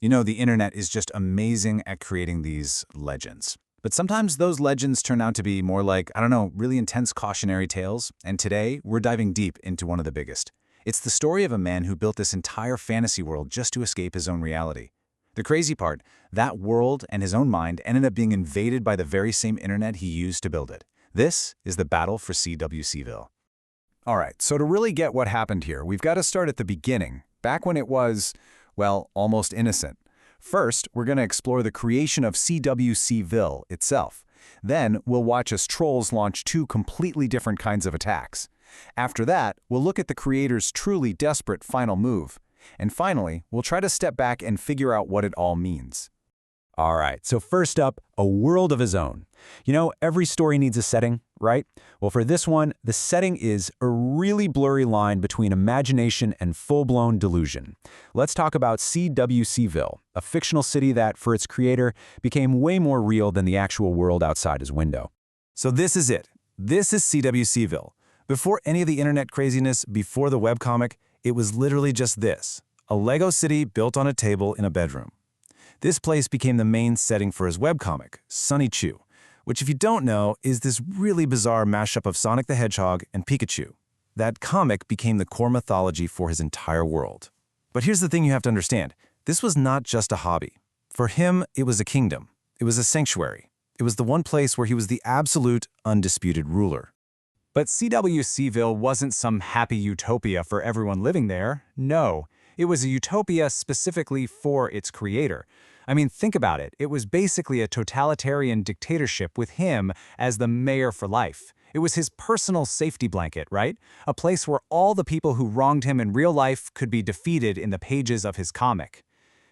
You know, the internet is just amazing at creating these legends. But sometimes those legends turn out to be more like, I don't know, really intense cautionary tales. And today, we're diving deep into one of the biggest. It's the story of a man who built this entire fantasy world just to escape his own reality. The crazy part, that world and his own mind ended up being invaded by the very same internet he used to build it. This is the battle for CWCville. All right, so to really get what happened here, we've got to start at the beginning, back when it was, well, almost innocent. First, we're going to explore the creation of CWCville itself. Then, we'll watch as trolls launch two completely different kinds of attacks. After that, we'll look at the creator's truly desperate final move. And finally, we'll try to step back and figure out what it all means. All right, so first up, a world of his own. You know, every story needs a setting, right? Well, for this one, the setting is a really blurry line between imagination and full-blown delusion. Let's talk about CWCville, a fictional city that, for its creator, became way more real than the actual world outside his window. So this is it. This is CWCville. Before any of the internet craziness, before the webcomic, it was literally just this, a Lego city built on a table in a bedroom. This place became the main setting for his webcomic, Sonichu, which, if you don't know, is this really bizarre mashup of Sonic the Hedgehog and Pikachu. That comic became the core mythology for his entire world. But here's the thing you have to understand. This was not just a hobby. For him, it was a kingdom. It was a sanctuary. It was the one place where he was the absolute, undisputed ruler. But CWCville wasn't some happy utopia for everyone living there. No, it was a utopia specifically for its creator. I mean, think about it. It was basically a totalitarian dictatorship with him as the mayor for life. It was his personal safety blanket, right? A place where all the people who wronged him in real life could be defeated in the pages of his comic.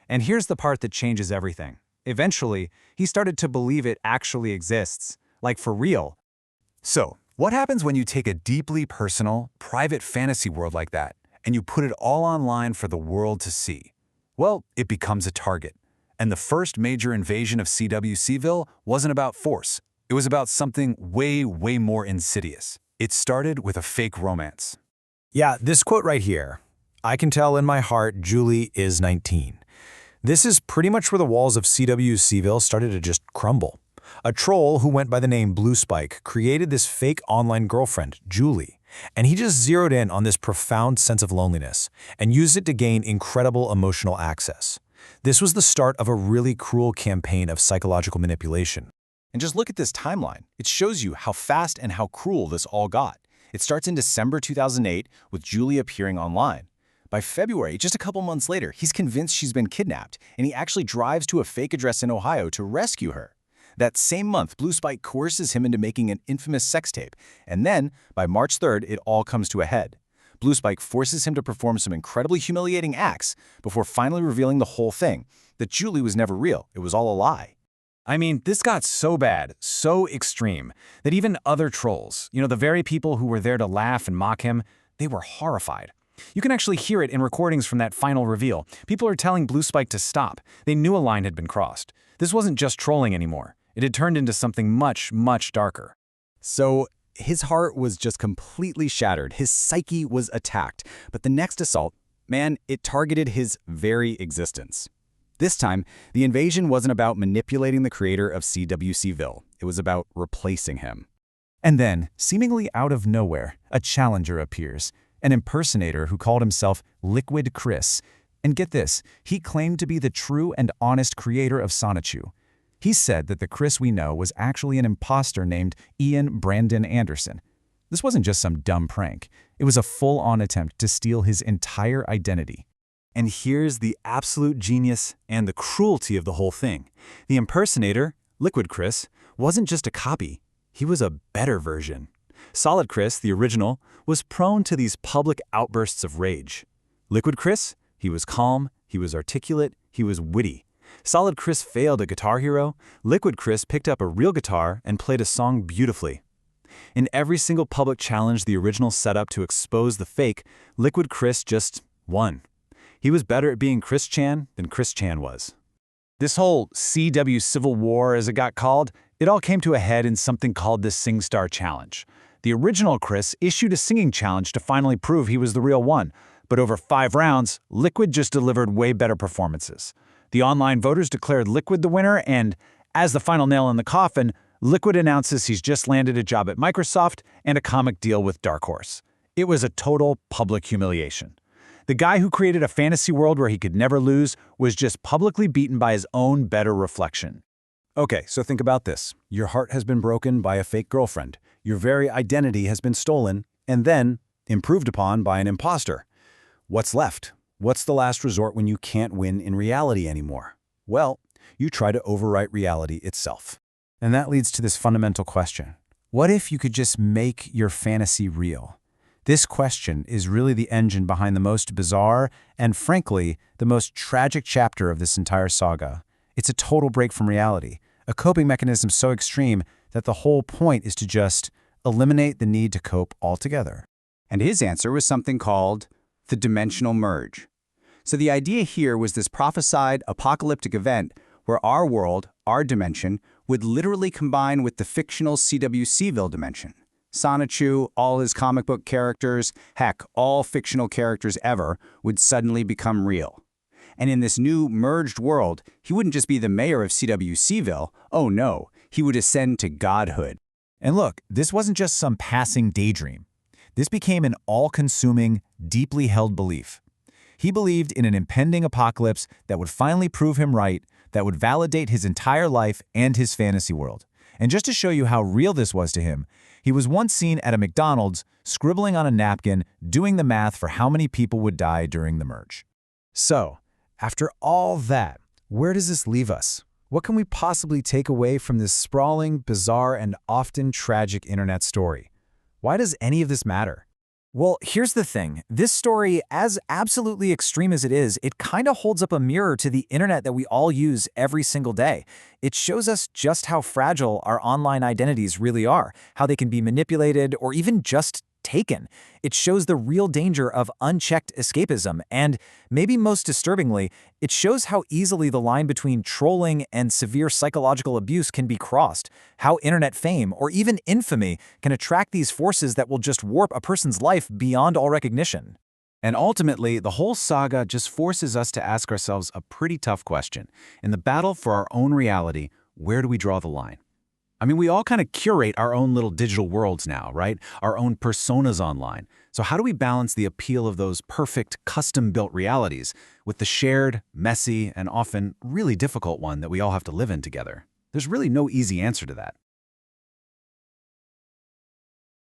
And here's the part that changes everything. Eventually, he started to believe it actually exists, like for real. So, what happens when you take a deeply personal, private fantasy world like that, and you put it all online for the world to see? Well, it becomes a target. And the first major invasion of CWCville wasn't about force. It was about something way, way more insidious. It started with a fake romance. Yeah, this quote right here. I can tell in my heart Julie is 19. This is pretty much where the walls of CWCville started to just crumble. A troll who went by the name Blue Spike created this fake online girlfriend, Julie, and he just zeroed in on this profound sense of loneliness and used it to gain incredible emotional access. This was the start of a really cruel campaign of psychological manipulation. And just look at this timeline. It shows you how fast and how cruel this all got. It starts in December 2008 with Julie appearing online. By February, just a couple months later, he's convinced she's been kidnapped, and he actually drives to a fake address in Ohio to rescue her. That same month, Blue Spike coerces him into making an infamous sex tape, and then, by March 3rd, it all comes to a head. Blue Spike forces him to perform some incredibly humiliating acts before finally revealing the whole thing, that Julie was never real, it was all a lie. I mean, this got so bad, so extreme, that even other trolls, the very people who were there to laugh and mock him, they were horrified. You can actually hear it in recordings from that final reveal. People are telling Blue Spike to stop. They knew a line had been crossed. This wasn't just trolling anymore. It had turned into something much, much darker. So his heart was just completely shattered. His psyche was attacked. But the next assault, man, it targeted his very existence. This time, the invasion wasn't about manipulating the creator of CWCville. It was about replacing him. And then, seemingly out of nowhere, a challenger appears, an impersonator who called himself Liquid Chris. And get this, he claimed to be the true and honest creator of Sonichu. He said that the Chris we know was actually an imposter named Ian Brandon Anderson. This wasn't just some dumb prank. It was a full-on attempt to steal his entire identity. And here's the absolute genius and the cruelty of the whole thing. The impersonator, Liquid Chris, wasn't just a copy. He was a better version. Solid Chris, the original, was prone to these public outbursts of rage. Liquid Chris, he was calm, he was articulate, he was witty. Solid Chris failed at Guitar Hero. Liquid Chris picked up a real guitar and played a song beautifully. In every single public challenge the original set up to expose the fake, Liquid Chris just won. He was better at being Chris Chan than Chris Chan was. This whole CW Civil War, as it got called, it all came to a head in something called the SingStar Challenge. The original Chris issued a singing challenge to finally prove he was the real one, but over 5 rounds, Liquid just delivered way better performances. The online voters declared Liquid the winner, and as the final nail in the coffin, Liquid announces he's just landed a job at Microsoft and a comic deal with Dark Horse. It was a total public humiliation. The guy who created a fantasy world where he could never lose was just publicly beaten by his own better reflection. Okay, so think about this. Your heart has been broken by a fake girlfriend. Your very identity has been stolen and then improved upon by an imposter. What's left? What's the last resort when you can't win in reality anymore? Well, you try to overwrite reality itself. And that leads to this fundamental question. What if you could just make your fantasy real? This question is really the engine behind the most bizarre and, frankly, the most tragic chapter of this entire saga. It's a total break from reality, a coping mechanism so extreme that the whole point is to just eliminate the need to cope altogether. And his answer was something called the dimensional merge. So the idea here was this prophesied apocalyptic event where our world, our dimension, would literally combine with the fictional CWCville dimension. Sonichu, all his comic book characters, heck, all fictional characters ever, would suddenly become real. And in this new merged world, he wouldn't just be the mayor of CWCville. Oh no, he would ascend to godhood. And look, this wasn't just some passing daydream. This became an all-consuming, deeply held belief. He believed in an impending apocalypse that would finally prove him right, that would validate his entire life and his fantasy world. And just to show you how real this was to him, he was once seen at a McDonald's, scribbling on a napkin, doing the math for how many people would die during the merge. So, after all that, where does this leave us? What can we possibly take away from this sprawling, bizarre, and often tragic internet story? Why does any of this matter? Well, here's the thing. This story, as absolutely extreme as it is, it kind of holds up a mirror to the internet that we all use every single day. It shows us just how fragile our online identities really are, how they can be manipulated or even just taken. It shows the real danger of unchecked escapism, and maybe most disturbingly, it shows how easily the line between trolling and severe psychological abuse can be crossed, how internet fame or even infamy can attract these forces that will just warp a person's life beyond all recognition. And ultimately, the whole saga just forces us to ask ourselves a pretty tough question. In the battle for our own reality, where do we draw the line? I mean, we all kind of curate our own little digital worlds now, right? Our own personas online. So how do we balance the appeal of those perfect, custom-built realities with the shared, messy, and often really difficult one that we all have to live in together? There's really no easy answer to that.